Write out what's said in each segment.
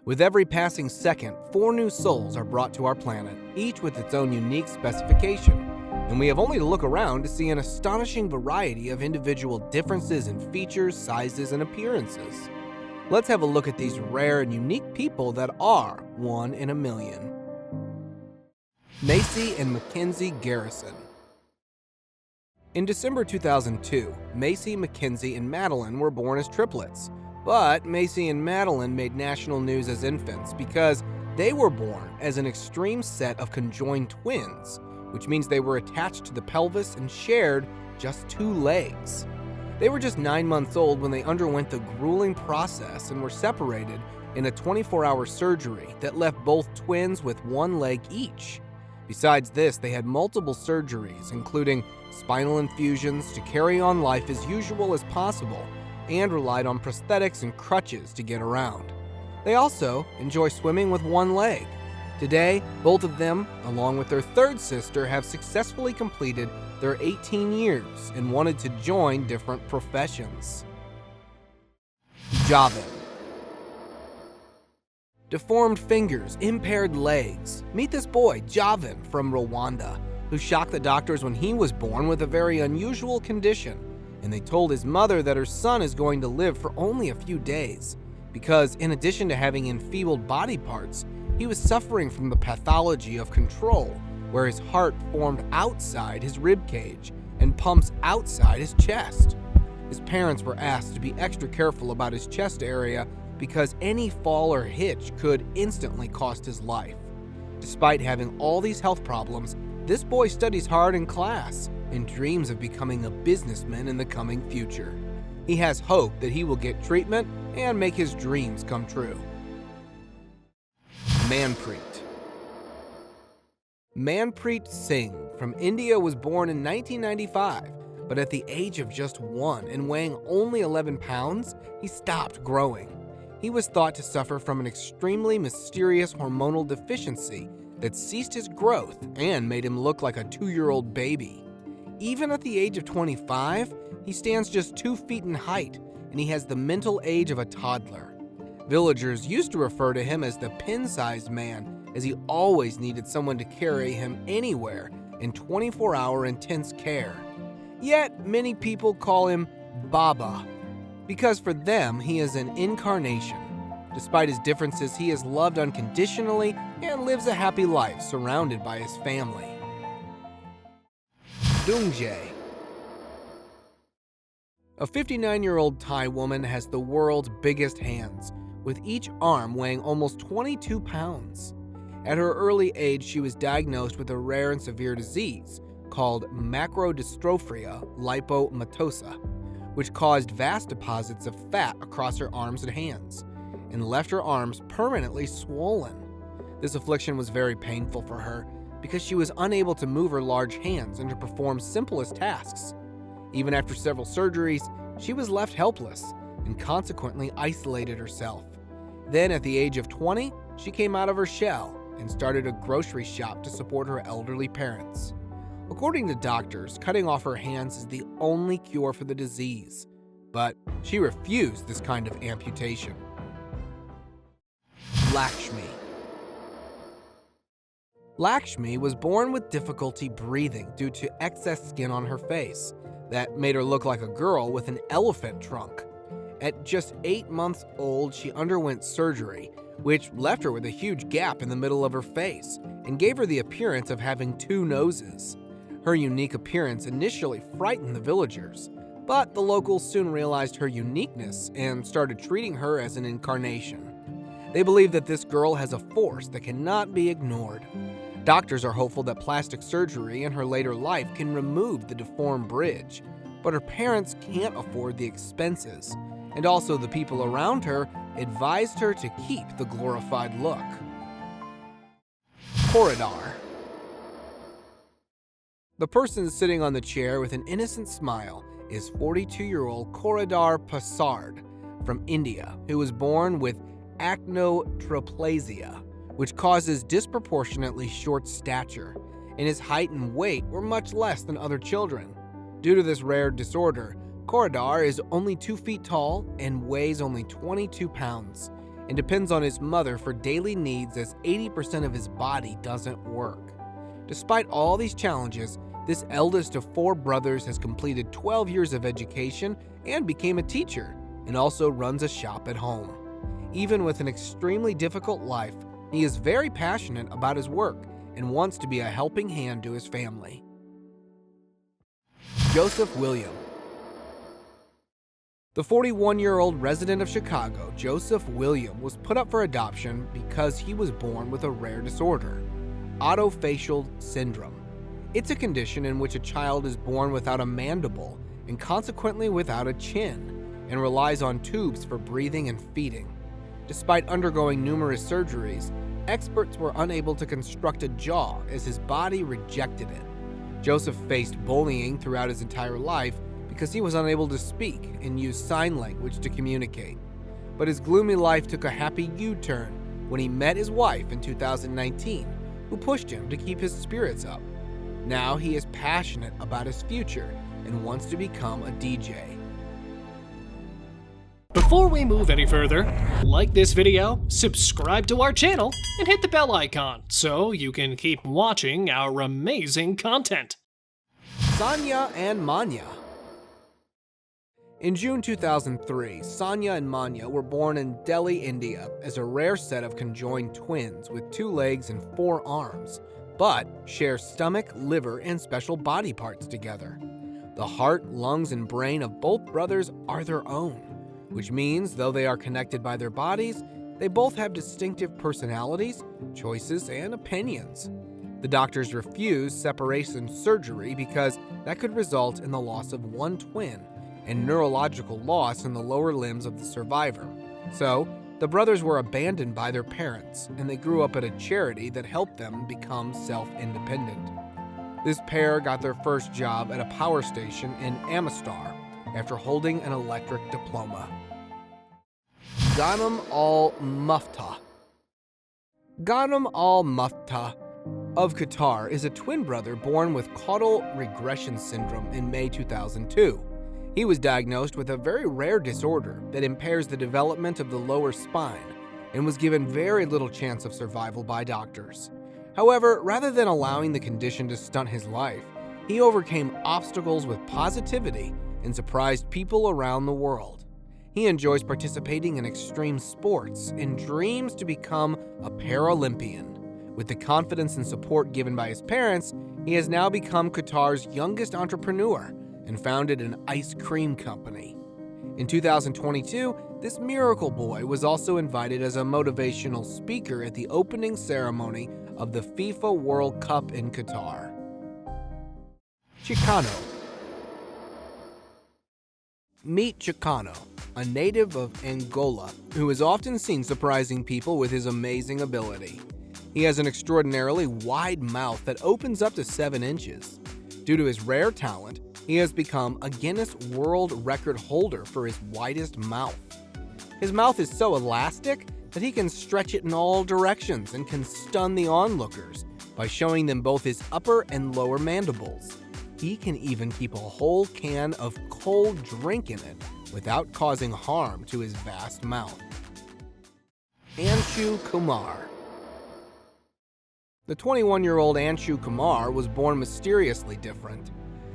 With every passing second, 4 new souls are brought to our planet, each with its own unique specification. And we have only to look around to see an astonishing variety of individual differences in features, sizes, and appearances. Let's have a look at these rare and unique people that are 1 in a million. MACEY and MACKENZIE Garrison. In December 2002, MACEY, MACKENZIE, and Madeline were born as triplets. But MACEY and Madeline made national news as infants because they were born as an extreme set of conjoined twins, which means they were attached to the pelvis and shared just 2 legs. They were just 9 months old when they underwent the grueling process and were separated in a 24-hour surgery that left both twins with 1 leg each. Besides this, they had multiple surgeries, including spinal infusions to carry on life as usual as possible, and relied on prosthetics and crutches to get around. They also enjoy swimming with 1 leg. Today, both of them, along with their 3rd sister, have successfully completed their 18 years and wanted to join different professions. Javan. Deformed fingers, impaired legs. Meet this boy, Javan, from Rwanda, who shocked the doctors when he was born with a very unusual condition. And they told his mother that her son is going to live for only a few days because, in addition to having enfeebled body parts, he was suffering from the pathology of control, where his heart formed outside his rib cage and pumps outside his chest. His parents were asked to be extra careful about his chest area because any fall or hitch could instantly cost his life. Despite having all these health problems, this boy studies hard in class and dreams of becoming a businessman in the coming future. He has hope that he will get treatment and make his dreams come true. MANPREET. Manpreet Singh from India was born in 1995, but at the age of just 1 and weighing only 11 pounds, he stopped growing. He was thought to suffer from an extremely mysterious hormonal deficiency that ceased his growth and made him look like a 2-year-old baby. Even at the age of 25, he stands just 2 feet in height, and he has the mental age of a toddler. Villagers used to refer to him as the pin-sized man, as he always needed someone to carry him anywhere in 24-hour intense care. Yet, many people call him Baba, because for them, he is an incarnation. Despite his differences, he is loved unconditionally and lives a happy life surrounded by his family. DUANGJAY. A 59-year-old Thai woman has the world's biggest hands, with each arm weighing almost 22 pounds. At her early age, she was diagnosed with a rare and severe disease called macrodystrophia lipomatosa, which caused vast deposits of fat across her arms and hands, and left her arms permanently swollen. This affliction was very painful for her because she was unable to move her large hands and to perform simplest tasks. Even after several surgeries, she was left helpless and consequently isolated herself. Then at the age of 20, she came out of her shell and started a grocery shop to support her elderly parents. According to doctors, cutting off her hands is the only cure for the disease, but she refused this kind of amputation. LAKSHMI. LAKSHMI was born with difficulty breathing due to excess skin on her face that made her look like a girl with an elephant trunk. At just 8 months old, she underwent surgery, which left her with a huge gap in the middle of her face and gave her the appearance of having 2 noses. Her unique appearance initially frightened the villagers, but the locals soon realized her uniqueness and started treating her as an incarnation. They believe that this girl has a force that cannot be ignored. Doctors are hopeful that plastic surgery in her later life can remove the deformed bridge, but her parents can't afford the expenses, and also the people around her advised her to keep the glorified look. Corridor. The person sitting on the chair with an innocent smile is 42-year-old Corridor Passard from India, who was born with achondroplasia, which causes disproportionately short stature, and his height and weight were much less than other children. Due to this rare disorder, Corridor is only 2 feet tall and weighs only 22 pounds. and depends on his mother for daily needs as 80% of his body doesn't work. Despite all these challenges, this eldest of 4 brothers has completed 12 years of education and became a teacher, and also runs a shop at home. Even with an extremely difficult life, he is very passionate about his work and wants to be a helping hand to his family. Joseph William. The 41-year-old resident of Chicago, Joseph William, was put up for adoption because he was born with a rare disorder, autofacial syndrome. It's a condition in which a child is born without a mandible and consequently without a chin, and relies on tubes for breathing and feeding. Despite undergoing numerous surgeries, experts were unable to construct a jaw as his body rejected it. Joseph faced bullying throughout his entire life because he was unable to speak and use sign language to communicate. But his gloomy life took a happy U-turn when he met his wife in 2019, who pushed him to keep his spirits up. Now he is passionate about his future and wants to become a DJ. Before we move any further, like this video, subscribe to our channel, and hit the bell icon so you can keep watching our amazing content. Tanya and Manya. In June 2003, Sanya and Manya were born in Delhi, India as a rare set of conjoined twins with 2 legs and 4 arms, but share stomach, liver, and special body parts together. The heart, lungs, and brain of both brothers are their own, which means though they are connected by their bodies, they both have distinctive personalities, choices, and opinions. The doctors refused separation surgery because that could result in the loss of one twin and neurological loss in the lower limbs of the survivor. So, the brothers were abandoned by their parents, and they grew up at a charity that helped them become self-independent. This pair got their first job at a power station in Amritsar after holding an electric diploma. Ghanem al-Muftah. Ghanem al-Muftah of Qatar is a twin brother born with caudal regression syndrome in May 2002. He was diagnosed with a very rare disorder that impairs the development of the lower spine and was given very little chance of survival by doctors. However, rather than allowing the condition to stunt his life, he overcame obstacles with positivity and surprised people around the world. He enjoys participating in extreme sports and dreams to become a Paralympian. With the confidence and support given by his parents, he has now become Qatar's youngest entrepreneur and founded an ice cream company. In 2022, this miracle boy was also invited as a motivational speaker at the opening ceremony of the FIFA World Cup in Qatar. Chicano. Meet Chicano, a native of Angola who is often seen surprising people with his amazing ability. He has an extraordinarily wide mouth that opens up to 7 inches. Due to his rare talent, he has become a Guinness World Record holder for his widest mouth. His mouth is so elastic that he can stretch it in all directions and can stun the onlookers by showing them both his upper and lower mandibles. He can even keep a whole can of cold drink in it without causing harm to his vast mouth. ANSHU Kumar. The 21-year-old ANSHU Kumar was born mysteriously different.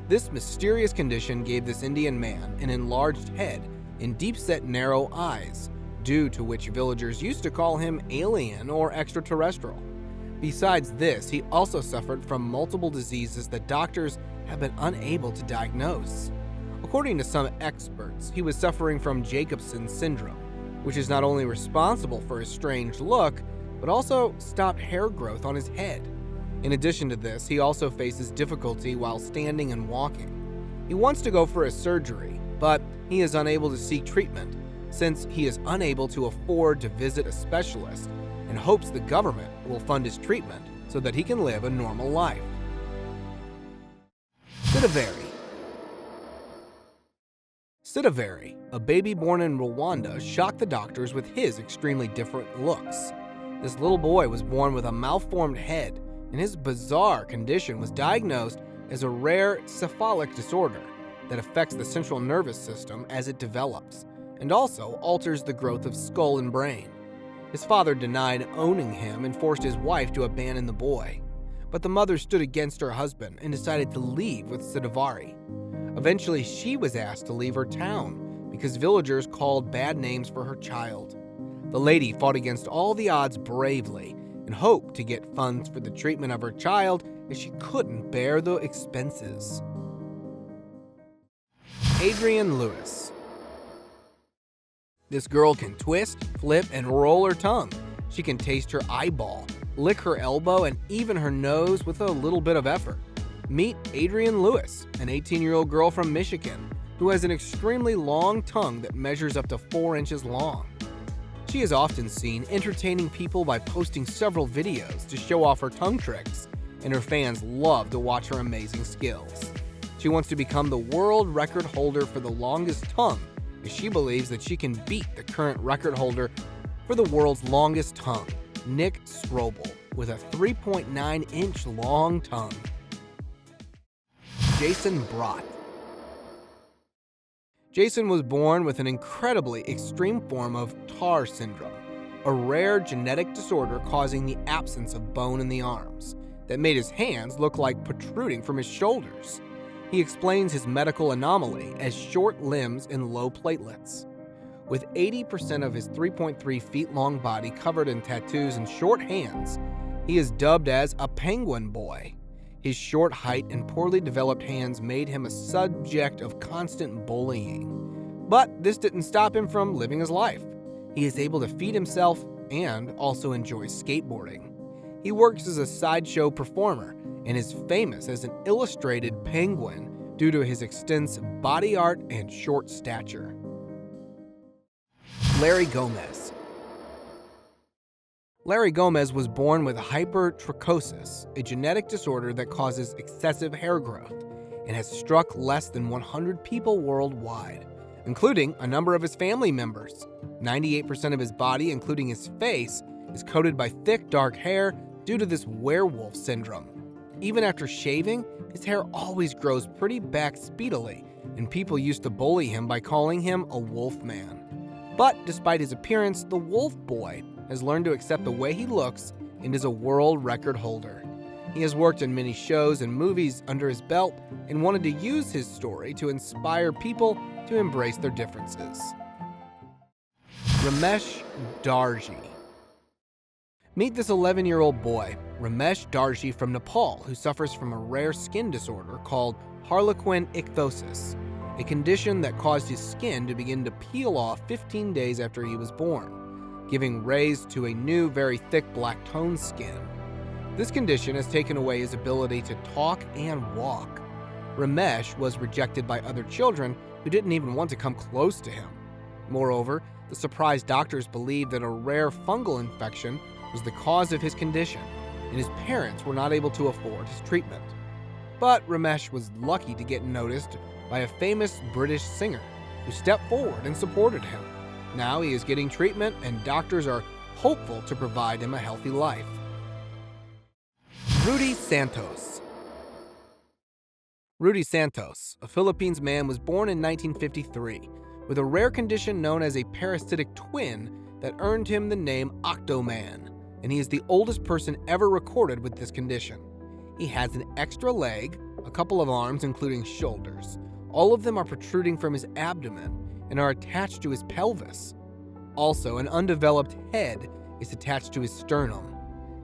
This mysterious condition gave this Indian man an enlarged head and deep-set narrow eyes, due to which villagers used to call him alien or extraterrestrial. Besides this, he also suffered from multiple diseases that doctors have been unable to diagnose. According to some experts, he was suffering from Jacobson syndrome, which is not only responsible for his strange look, but also stopped hair growth on his head. In addition to this, he also faces difficulty while standing and walking. He wants to go for a surgery, but he is unable to seek treatment since he is unable to afford to visit a specialist and hopes the government will fund his treatment so that he can live a normal life. CIDEVERI. CIDEVERI, a baby born in Rwanda, shocked the doctors with his extremely different looks. This little boy was born with a malformed head, and his bizarre condition was diagnosed as a rare cephalic disorder that affects the central nervous system as it develops, and also alters the growth of skull and brain. His father denied owning him and forced his wife to abandon the boy. But the mother stood against her husband and decided to leave with CIDEVERI. Eventually, she was asked to leave her town because villagers called bad names for her child. The lady fought against all the odds bravely and hoped to get funds for the treatment of her child as she couldn't bear the expenses. Adrianne Lewis. This girl can twist, flip, and roll her tongue. She can taste her eyeball, lick her elbow, and even her nose with a little bit of effort. Meet Adrianne Lewis, an 18-year-old girl from Michigan who has an extremely long tongue that measures up to 4 inches long. She is often seen entertaining people by posting several videos to show off her tongue tricks, and her fans love to watch her amazing skills. She wants to become the world record holder for the longest tongue, as she believes that she can beat the current record holder for the world's longest tongue, Nick Strobel, with a 3.9-inch long tongue. Jason Brott. Jason was born with an incredibly extreme form of TAR syndrome, a rare genetic disorder causing the absence of bone in the arms that made his hands look like protruding from his shoulders. He explains his medical anomaly as short limbs and low platelets. With 80% of his 3.3 feet long body covered in tattoos and short hands, he is dubbed as a penguin boy. His short height and poorly developed hands made him a subject of constant bullying. But this didn't stop him from living his life. He is able to feed himself and also enjoys skateboarding. He works as a sideshow performer and is famous as an illustrated penguin due to his extensive body art and short stature. Larry Gomez. Larry Gomez was born with hypertrichosis, a genetic disorder that causes excessive hair growth, and has struck less than 100 people worldwide, including a number of his family members. 98% of his body, including his face, is coated by thick, dark hair due to this werewolf syndrome. Even after shaving, his hair always grows pretty back speedily, and people used to bully him by calling him a wolf man. But despite his appearance, the wolf boy has learned to accept the way he looks and is a world record holder. He has worked in many shows and movies under his belt and wanted to use his story to inspire people to embrace their differences. RAMESH DARJI. Meet this 11-year-old boy, RAMESH DARJI from Nepal, who suffers from a rare skin disorder called harlequin ichthyosis, a condition that caused his skin to begin to peel off 15 days after he was born, giving rise to a new, very thick black toned skin. This condition has taken away his ability to talk and walk. RAMESH was rejected by other children who didn't even want to come close to him. Moreover, the surprised doctors believed that a rare fungal infection was the cause of his condition, and his parents were not able to afford his treatment. But RAMESH was lucky to get noticed by a famous British singer who stepped forward and supported him. Now he is getting treatment, and doctors are hopeful to provide him a healthy life. Rudy Santos. Rudy Santos, a Philippines man, was born in 1953 with a rare condition known as a parasitic twin that earned him the name Octoman, and he is the oldest person ever recorded with this condition. He has an extra leg, a couple of arms including shoulders. All of them are protruding from his abdomen and are attached to his pelvis. Also, an undeveloped head is attached to his sternum.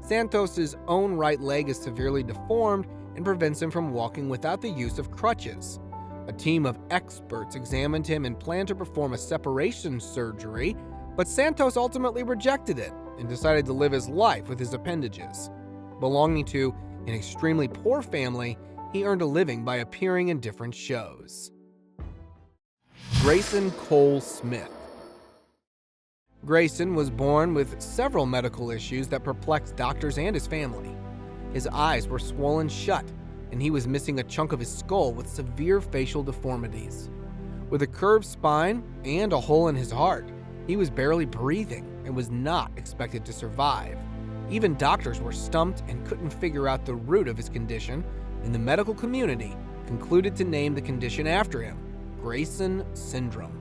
Santos's own right leg is severely deformed and prevents him from walking without the use of crutches. A team of experts examined him and planned to perform a separation surgery, but Santos ultimately rejected it and decided to live his life with his appendages. Belonging to an extremely poor family, he earned a living by appearing in different shows. Grayson Cole Smith. Grayson was born with several medical issues that perplexed doctors and his family. His eyes were swollen shut, and he was missing a chunk of his skull with severe facial deformities. With a curved spine and a hole in his heart, he was barely breathing and was not expected to survive. Even doctors were stumped and couldn't figure out the root of his condition, and the medical community concluded to name the condition after him, Grayson syndrome,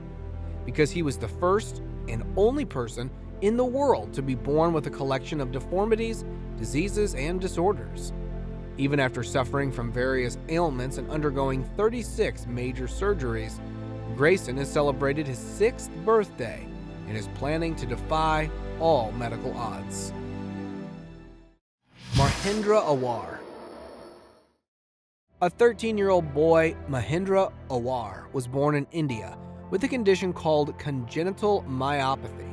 because he was the first and only person in the world to be born with a collection of deformities, diseases, and disorders. Even after suffering from various ailments and undergoing 36 major surgeries, Grayson has celebrated his 6th birthday and is planning to defy all medical odds. Mahindra Awar. A 13-year-old boy, Mahindra Awar, was born in India with a condition called congenital myopathy,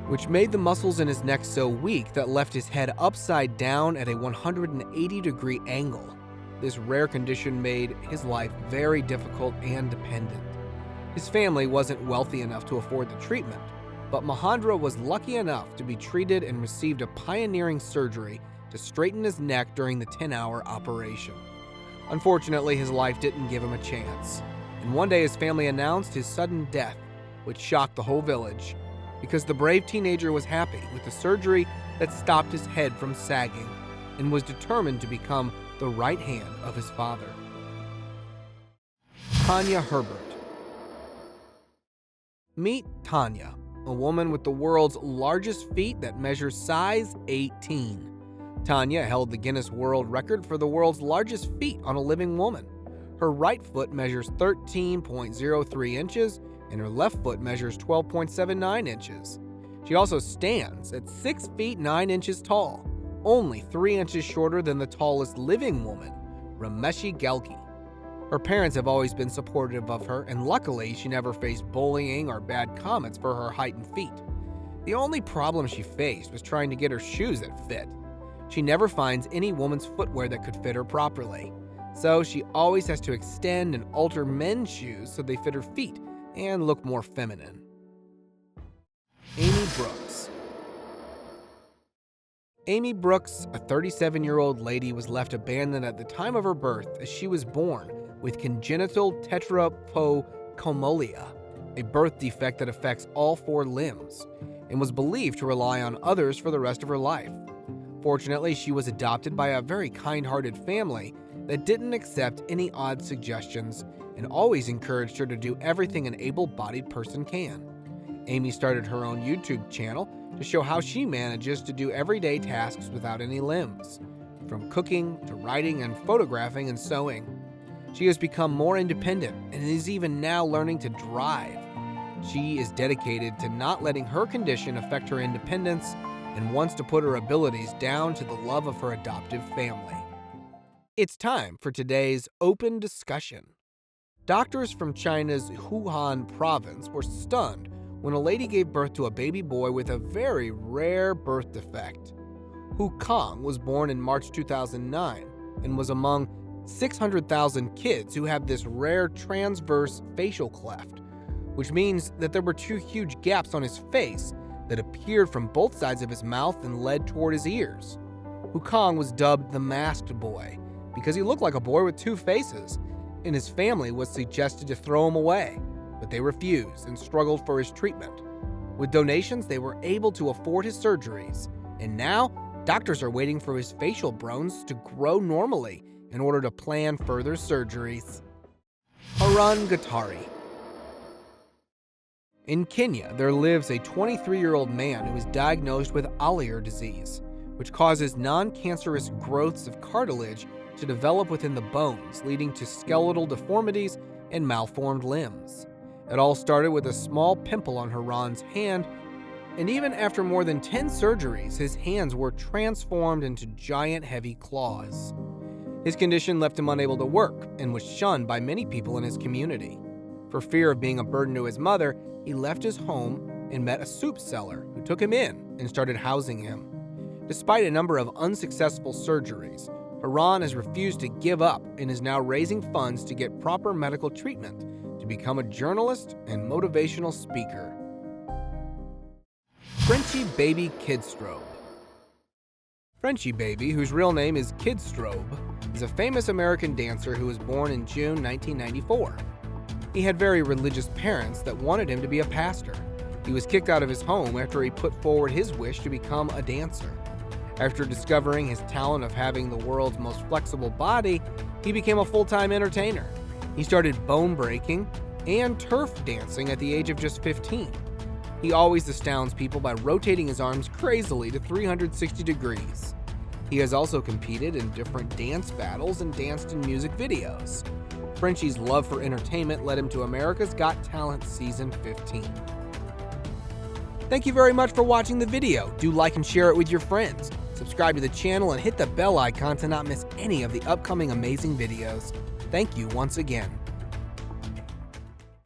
which made the muscles in his neck so weak that left his head upside down at a 180-degree angle. This rare condition made his life very difficult and dependent. His family wasn't wealthy enough to afford the treatment, but Mahindra was lucky enough to be treated and received a pioneering surgery to straighten his neck during the 10-hour operation. Unfortunately, his life didn't give him a chance, and one day his family announced his sudden death, which shocked the whole village, because the brave teenager was happy with the surgery that stopped his head from sagging and was determined to become the right hand of his father. Tanya Herbert. Meet Tanya, a woman with the world's largest feet that measures size 18. Tanya held the Guinness World Record for the world's largest feet on a living woman. Her right foot measures 13.03 inches and her left foot measures 12.79 inches. She also stands at 6 feet 9 inches tall, only 3 inches shorter than the tallest living woman, RAMESH. Her parents have always been supportive of her, and luckily she never faced bullying or bad comments for her height and feet. The only problem she faced was trying to get her shoes that fit. She never finds any woman's footwear that could fit her properly, so she always has to extend and alter men's shoes so they fit her feet and look more feminine. Amy Brooks. Amy Brooks, a 37-year-old lady, was left abandoned at the time of her birth as she was born with congenital tetrapodcomolia, a birth defect that affects all 4 limbs, and was believed to rely on others for the rest of her life. Fortunately, she was adopted by a very kind-hearted family that didn't accept any odd suggestions and always encouraged her to do everything an able-bodied person can. Amy started her own YouTube channel to show how she manages to do everyday tasks without any limbs, from cooking to writing and photographing and sewing. She has become more independent and is even now learning to drive. She is dedicated to not letting her condition affect her independence and wants to put her abilities down to the love of her adoptive family. It's time for today's open discussion. Doctors from China's Wuhan province were stunned when a lady gave birth to a baby boy with a very rare birth defect. Hu Kong was born in March 2009 and was among 600,000 kids who have this rare transverse facial cleft, which means that there were 2 huge gaps on his face that appeared from both sides of his mouth and led toward his ears. Hu Kong was dubbed the masked boy because he looked like a boy with 2 faces, and his family was suggested to throw him away, but they refused and struggled for his treatment. With donations, they were able to afford his surgeries, and now doctors are waiting for his facial bones to grow normally in order to plan further surgeries. HARUN GATARI. In Kenya, there lives a 23-year-old man who is diagnosed with Alzheimer's disease, which causes non-cancerous growths of cartilage to develop within the bones, leading to skeletal deformities and malformed limbs. It all started with a small pimple on Harun's hand, and even after more than 10 surgeries, his hands were transformed into giant heavy claws. His condition left him unable to work and was shunned by many people in his community. For fear of being a burden to his mother, he left his home and met a soup seller who took him in and started housing him. Despite a number of unsuccessful surgeries, Harun has refused to give up and is now raising funds to get proper medical treatment to become a journalist and motivational speaker. Frenchie Baby KIDDSTROBE. Frenchie Baby, whose real name is KIDDSTROBE, is a famous American dancer who was born in June 1994. He had very religious parents that wanted him to be a pastor. He was kicked out of his home after he put forward his wish to become a dancer. After discovering his talent of having the world's most flexible body, he became a full-time entertainer. He started bone breaking and turf dancing at the age of just 15. He always astounds people by rotating his arms crazily to 360 degrees. He has also competed in different dance battles and danced in music videos. Frenchie's love for entertainment led him to America's Got Talent Season 15. Thank you very much for watching the video. Do like and share it with your friends. Subscribe to the channel and hit the bell icon to not miss any of the upcoming amazing videos. Thank you once again.